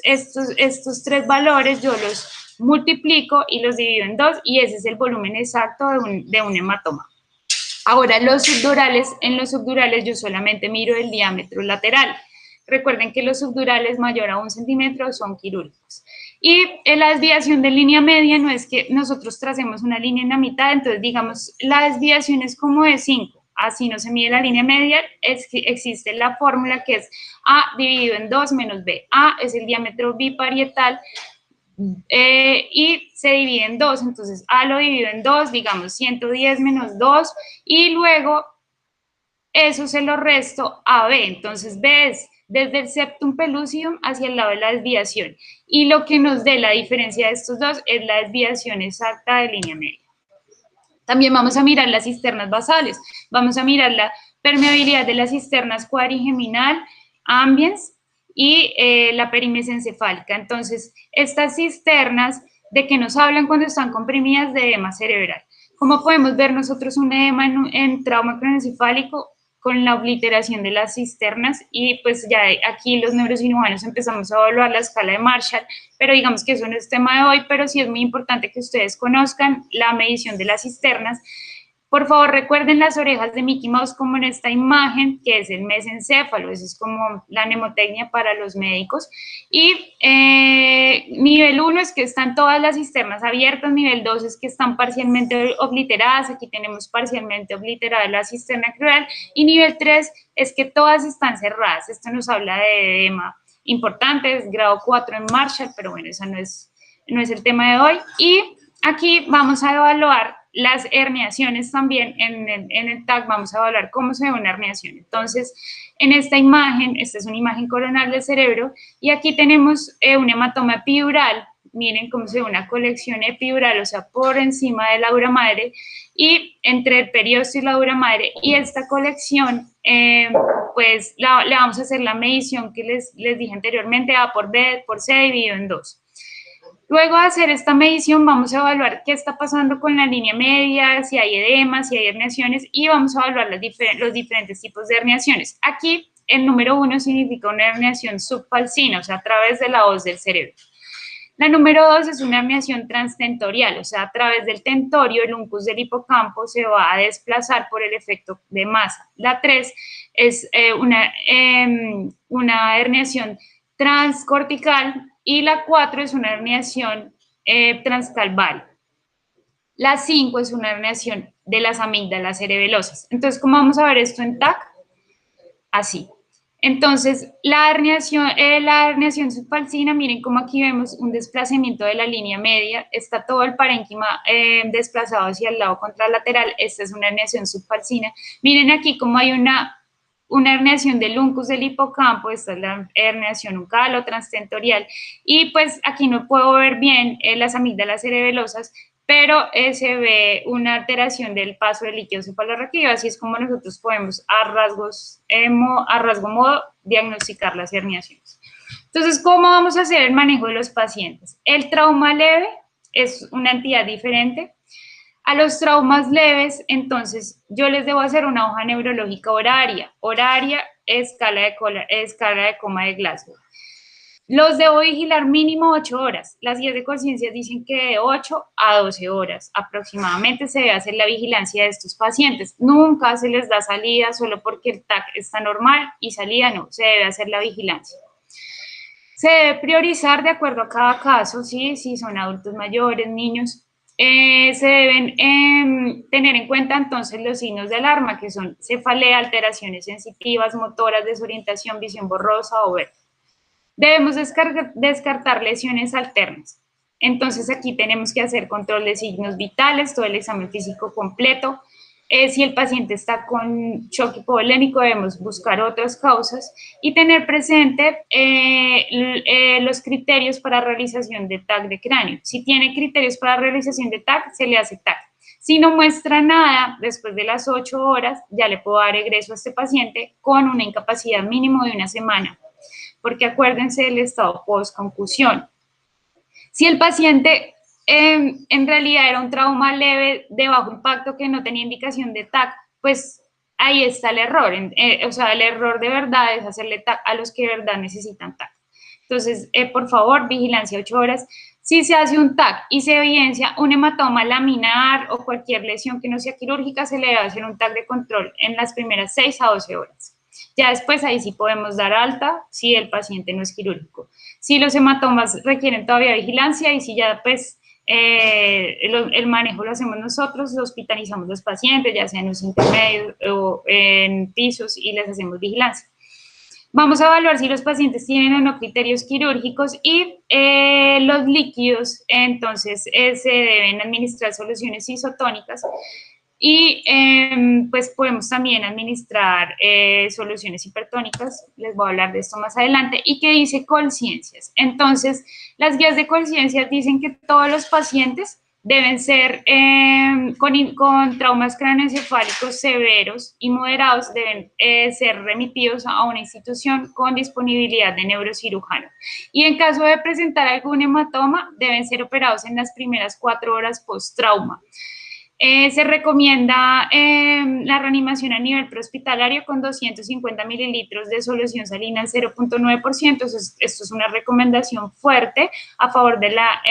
valores yo los multiplico y los divido en 2, y ese es el volumen exacto de un hematoma. Ahora, en los subdurales yo solamente miro el diámetro lateral. Recuerden que los subdurales mayor a 1 centímetro son quirúrgicos. Y la desviación de línea media no es que nosotros tracemos una línea en la mitad, entonces digamos, la desviación es como de 5. Así no se mide la línea media, existe la fórmula que es A dividido en 2 menos B. A es el diámetro biparietal y se divide en 2, entonces A lo divido en 2, digamos 110 menos 2, y luego eso se lo resto a B. Entonces B es desde el septum pellucidum hacia el lado de la desviación, y lo que nos dé la diferencia de estos dos es la desviación exacta de línea media. También vamos a mirar las cisternas basales, vamos a mirar la permeabilidad de las cisternas cuadrigeminal, ambiens y la perimesencefálica. Entonces, estas cisternas, ¿de qué nos hablan cuando están comprimidas? De edema cerebral. ¿Cómo podemos ver nosotros un edema en trauma craneoencefálico? Con la obliteración de las cisternas, y pues ya aquí los neurocirujanos empezamos a evaluar la escala de Marshall, pero digamos que eso no es tema de hoy, pero sí es muy importante que ustedes conozcan la medición de las cisternas. Por favor, recuerden las orejas de Mickey Mouse como en esta imagen, que es el mesencéfalo, eso es como la mnemotecnia para los médicos. Y nivel 1 es que están todas las cisternas abiertas, nivel 2 es que están parcialmente obliteradas, aquí tenemos parcialmente obliterada la cisterna crural, y nivel 3 es que todas están cerradas. Esto nos habla de edema importante, es grado 4 en Marshall, pero bueno, eso no es el tema de hoy. Y aquí vamos a evaluar las herniaciones también. En el TAC vamos a evaluar cómo se ve una herniación. Entonces, en esta imagen, esta es una imagen coronal del cerebro, y aquí tenemos un hematoma epidural. Miren cómo se ve una colección epidural, o sea, por encima de la dura madre, y entre el periósteo y la dura madre, y esta colección, pues le vamos a hacer la medición que les dije anteriormente, A por B por C dividido en 2. Luego de hacer esta medición, vamos a evaluar qué está pasando con la línea media, si hay edema, si hay herniaciones, y vamos a evaluar los diferentes tipos de herniaciones. Aquí, el número 1 significa una herniación subfalcina, o sea, a través de la hoz del cerebro. La número 2 es una herniación transtentorial, o sea, a través del tentorio, el uncus del hipocampo se va a desplazar por el efecto de masa. La 3 es una herniación transcortical, y la 4 es una herniación transcalval. La 5 es una herniación de las amígdalas cerebelosas. Entonces, ¿cómo vamos a ver esto en TAC? Así. Entonces, la herniación subfalcina, miren cómo aquí vemos un desplazamiento de la línea media, está todo el parénquima desplazado hacia el lado contralateral. Esta es una herniación subfalcina. Miren aquí cómo hay una herniación del uncus del hipocampo, esta es la herniación uncal o transtentorial, y pues aquí no puedo ver bien las amígdalas cerebelosas, pero se ve una alteración del paso del líquido cefalorraquídeo. Así es como nosotros podemos a rasgo modo diagnosticar las herniaciones. Entonces, ¿cómo vamos a hacer el manejo de los pacientes? El trauma leve es una entidad diferente. A los traumas leves, entonces, yo les debo hacer una hoja neurológica horaria. Horaria, escala de coma de Glasgow. Los debo vigilar mínimo 8 horas. Las guías de conciencia dicen que de 8 a 12 horas aproximadamente se debe hacer la vigilancia de estos pacientes. Nunca se les da salida solo porque el TAC está normal y salida no, se debe hacer la vigilancia. Se debe priorizar de acuerdo a cada caso, ¿sí? Si son adultos mayores, niños. Se deben tener en cuenta entonces los signos de alarma, que son cefalea, alteraciones sensitivas, motoras, desorientación, visión borrosa o verde. Debemos descartar lesiones alternas. Entonces aquí tenemos que hacer control de signos vitales, todo el examen físico completo. Si el paciente está con shock hipovolémico, debemos buscar otras causas y tener presente los criterios para realización de TAC de cráneo. Si tiene criterios para realización de TAC, se le hace TAC. Si no muestra nada, después de las 8 horas, ya le puedo dar egreso a este paciente con una incapacidad mínimo de una semana, porque acuérdense del estado post-concusión. Si el paciente en realidad era un trauma leve de bajo impacto que no tenía indicación de TAC, pues ahí está el error. O sea, el error de verdad es hacerle TAC a los que de verdad necesitan TAC. Entonces, por favor, vigilancia 8 horas. Si se hace un TAC y se evidencia un hematoma laminar o cualquier lesión que no sea quirúrgica, se le debe hacer un TAC de control en las primeras 6 a 12 horas. Ya después ahí sí podemos dar alta si el paciente no es quirúrgico. Si los hematomas requieren todavía vigilancia y si ya pues el manejo lo hacemos nosotros, hospitalizamos los pacientes, ya sea en los intermedios o en pisos y les hacemos vigilancia. Vamos a evaluar si los pacientes tienen o no criterios quirúrgicos y los líquidos, entonces se deben administrar soluciones isotónicas y pues podemos también administrar soluciones hipertónicas, les voy a hablar de esto más adelante, y que dice conciencias. Entonces, las guías de conciencias dicen que todos los pacientes deben ser con traumas craneoencefálicos severos y moderados, deben ser remitidos a una institución con disponibilidad de neurocirujano. Y en caso de presentar algún hematoma, deben ser operados en las primeras 4 horas post-trauma. Se recomienda la reanimación a nivel prehospitalario con 250 mililitros de solución salina al 0.9%. Esto es una recomendación fuerte a favor de la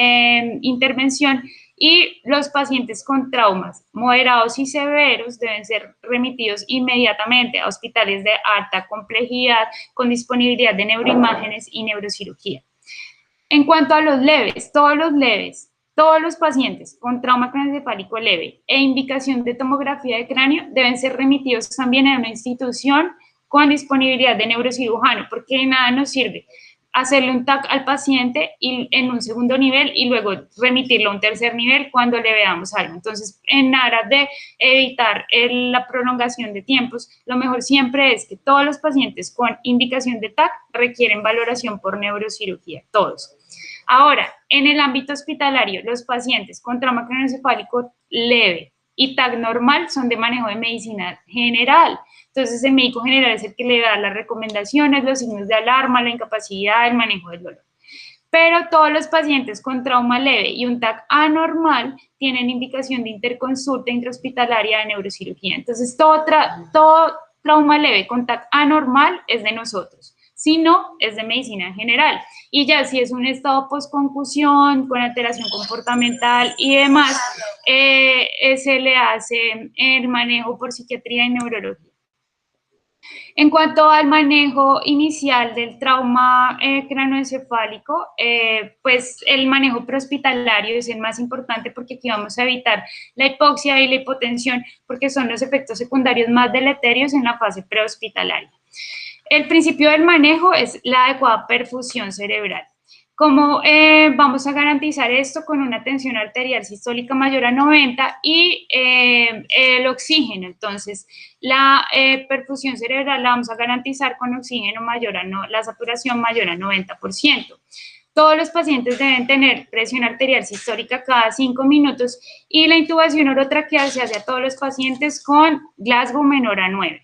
intervención. Y los pacientes con traumas moderados y severos deben ser remitidos inmediatamente a hospitales de alta complejidad con disponibilidad de neuroimágenes y neurocirugía. En cuanto a los leves, todos los pacientes con trauma craneoencefálico leve e indicación de tomografía de cráneo deben ser remitidos también a una institución con disponibilidad de neurocirujano, porque de nada nos sirve hacerle un TAC al paciente en un segundo nivel y luego remitirlo a un tercer nivel cuando le veamos algo. Entonces, en aras de evitar la prolongación de tiempos, lo mejor siempre es que todos los pacientes con indicación de TAC requieren valoración por neurocirugía, todos. Ahora, en el ámbito hospitalario, los pacientes con trauma craneoencefálico leve y TAC normal son de manejo de medicina general. Entonces, el médico general es el que le da las recomendaciones, los signos de alarma, la incapacidad, el manejo del dolor. Pero todos los pacientes con trauma leve y un TAC anormal tienen indicación de interconsulta intrahospitalaria de neurocirugía. Entonces, todo trauma leve con TAC anormal es de nosotros. Si no, es de medicina general. Y ya si es un estado postconcusión, con alteración comportamental y demás, se le hace el manejo por psiquiatría y neurología. En cuanto al manejo inicial del trauma craneoencefálico, pues el manejo prehospitalario es el más importante porque aquí vamos a evitar la hipoxia y la hipotensión porque son los efectos secundarios más deleterios en la fase prehospitalaria. El principio del manejo es la adecuada perfusión cerebral. ¿Cómo vamos a garantizar esto? Con una tensión arterial sistólica mayor a 90 y el oxígeno. Entonces, la perfusión cerebral la vamos a garantizar con oxígeno mayor a la saturación mayor a 90%. Todos los pacientes deben tener presión arterial sistólica cada 5 minutos y la intubación orotraqueal se hace a todos los pacientes con Glasgow menor a 9.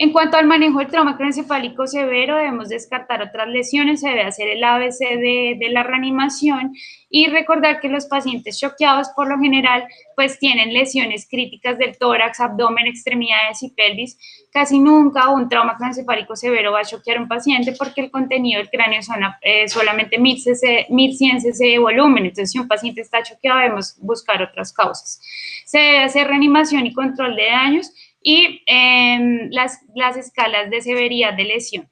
En cuanto al manejo del trauma craneoencefálico severo, debemos descartar otras lesiones, se debe hacer el ABC de la reanimación y recordar que los pacientes choqueados por lo general pues tienen lesiones críticas del tórax, abdomen, extremidades y pelvis. Casi nunca un trauma craneoencefálico severo va a choquear a un paciente porque el contenido del cráneo son solamente 1100 cc de volumen. Entonces, si un paciente está choqueado, debemos buscar otras causas. Se debe hacer reanimación y control de daños y las escalas de severidad de lesión.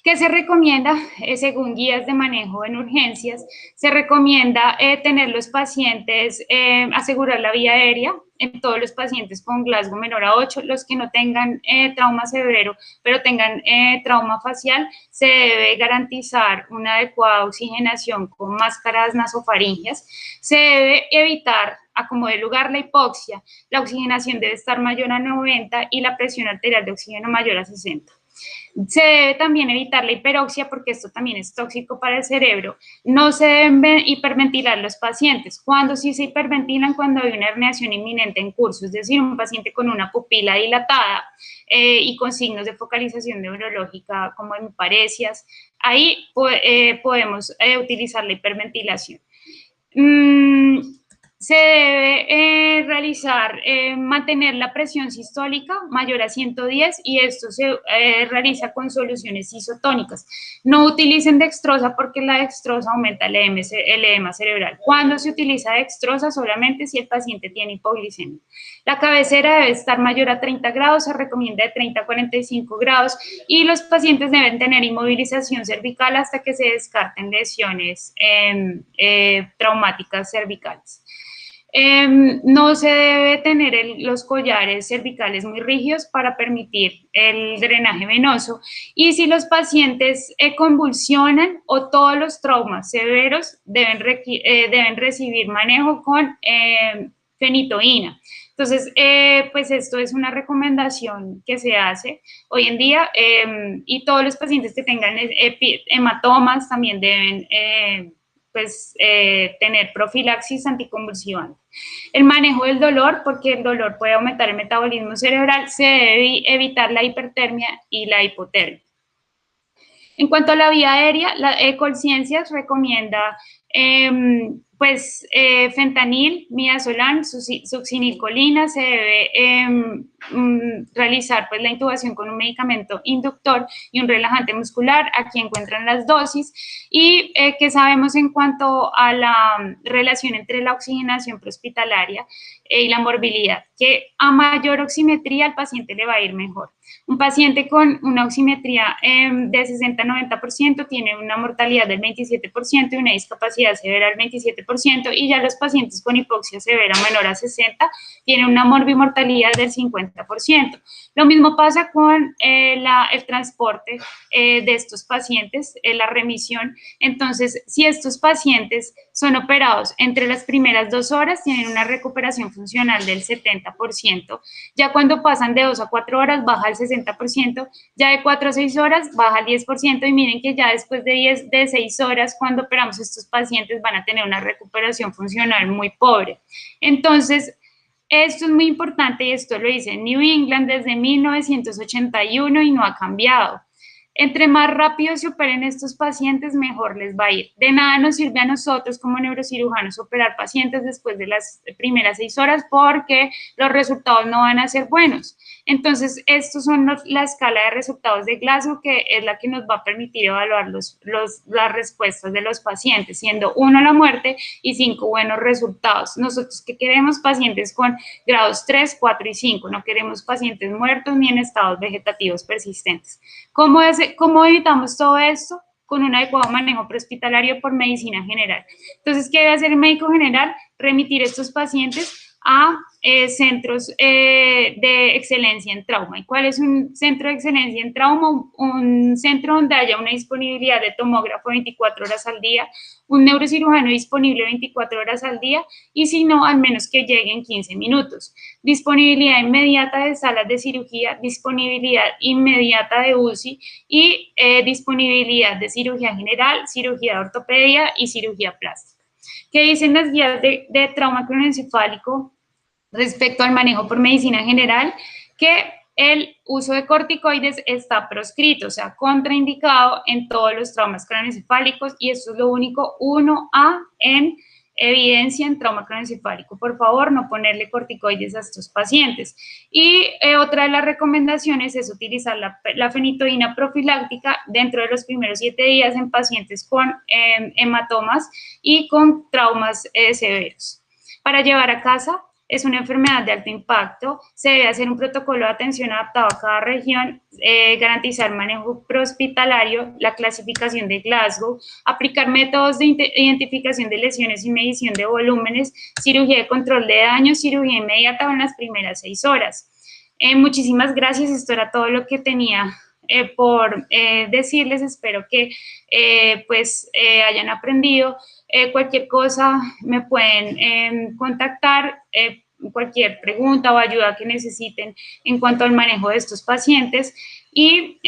¿Qué se recomienda? Según guías de manejo en urgencias, se recomienda tener los pacientes, asegurar la vía aérea en todos los pacientes con Glasgow menor a 8, los que no tengan trauma severo, pero tengan trauma facial, se debe garantizar una adecuada oxigenación con máscaras nasofaringeas, se debe evitar a como de lugar la hipoxia, la oxigenación debe estar mayor a 90 y la presión arterial de oxígeno mayor a 60. Se debe también evitar la hiperoxia porque esto también es tóxico para el cerebro. No se deben hiperventilar los pacientes. Cuando sí se hiperventilan, cuando hay una herniación inminente en curso, es decir, un paciente con una pupila dilatada y con signos de focalización neurológica como hemiparesias, ahí podemos utilizar la hiperventilación. Se debe realizar, mantener la presión sistólica mayor a 110 y esto se realiza con soluciones isotónicas. No utilicen dextrosa porque la dextrosa aumenta el edema cerebral. Cuando se utiliza dextrosa solamente si el paciente tiene hipoglicemia. La cabecera debe estar mayor a 30 grados, se recomienda de 30 a 45 grados y los pacientes deben tener inmovilización cervical hasta que se descarten lesiones traumáticas cervicales. No se debe tener los collares cervicales muy rígidos para permitir el drenaje venoso y si los pacientes convulsionan o todos los traumas severos deben recibir manejo con fenitoína. Entonces, pues esto es una recomendación que se hace hoy en día y todos los pacientes que tengan hematomas también deben tener profilaxis anticonvulsivante. El manejo del dolor, porque el dolor puede aumentar el metabolismo cerebral, se debe evitar la hipertermia y la hipotermia. En cuanto a la vía aérea, la Colciencias recomienda fentanil, midazolam, succinilcolina, se debe realizar pues, la intubación con un medicamento inductor y un relajante muscular. Aquí encuentran las dosis y qué sabemos en cuanto a la relación entre la oxigenación prehospitalaria y la morbilidad, que a mayor oximetría al paciente le va a ir mejor. Un paciente con una oximetría de 60-90% tiene una mortalidad del 27% y una discapacidad severa del 27%, y ya los pacientes con hipoxia severa menor a 60 tienen una morbimortalidad del 50%. Lo mismo pasa con el transporte de estos pacientes, la remisión. Entonces, si estos pacientes son operados entre las primeras 2 horas, tienen una recuperación funcional del 70%. Ya cuando pasan de 2 a 4 horas, baja al 60%, ya de 4 a 6 horas, baja al 10%, y miren que ya después de 6 horas, cuando operamos estos pacientes, van a tener una recuperación funcional muy pobre. Entonces, esto es muy importante y esto lo dice New England desde 1981 y no ha cambiado. Entre más rápido se operen estos pacientes, mejor les va a ir. De nada nos sirve a nosotros como neurocirujanos operar pacientes después de las primeras 6 horas porque los resultados no van a ser buenos. Entonces, estos son la escala de resultados de Glasgow, que es la que nos va a permitir evaluar las respuestas de los pacientes, siendo 1 la muerte y 5 buenos resultados. Nosotros que queremos pacientes con grados 3, 4 y 5, no queremos pacientes muertos ni en estados vegetativos persistentes. ¿Cómo evitamos todo esto? Con un adecuado manejo prehospitalario por medicina general. Entonces, ¿qué debe hacer el médico general? Remitir estos pacientes a centros de excelencia en trauma. ¿Y cuál es un centro de excelencia en trauma? Un centro donde haya una disponibilidad de tomógrafo 24 horas al día, un neurocirujano disponible 24 horas al día y si no, al menos que llegue en 15 minutos. Disponibilidad inmediata de salas de cirugía, disponibilidad inmediata de UCI y disponibilidad de cirugía general, cirugía de ortopedia y cirugía plástica. ¿Qué dicen las guías de trauma craneoencefálico respecto al manejo por medicina general? Que el uso de corticoides está proscrito, o sea, contraindicado en todos los traumas craneoencefálicos, y esto es lo único 1A en evidencia en trauma craneoencefálico. Por favor, no ponerle corticoides a estos pacientes. Y otra de las recomendaciones es utilizar la fenitoína profiláctica dentro de los primeros 7 días en pacientes con hematomas y con traumas severos. Para llevar a casa, es una enfermedad de alto impacto, se debe hacer un protocolo de atención adaptado a cada región, garantizar manejo prehospitalario, la clasificación de Glasgow, aplicar métodos de identificación de lesiones y medición de volúmenes, cirugía de control de daño, cirugía inmediata en las primeras 6 horas. Muchísimas gracias, esto era todo lo que tenía por decirles, espero que hayan aprendido. Cualquier cosa me pueden contactar, cualquier pregunta o ayuda que necesiten en cuanto al manejo de estos pacientes y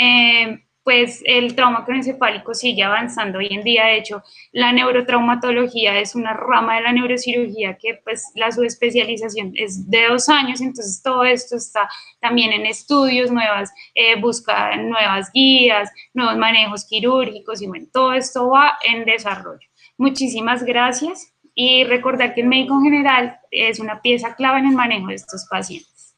pues el trauma craneoencefálico sigue avanzando hoy en día. De hecho, la neurotraumatología es una rama de la neurocirugía que pues la subespecialización es de 2 años, entonces todo esto está también en estudios, busca nuevas guías, nuevos manejos quirúrgicos y bueno, todo esto va en desarrollo. Muchísimas gracias y recordar que el médico general es una pieza clave en el manejo de estos pacientes.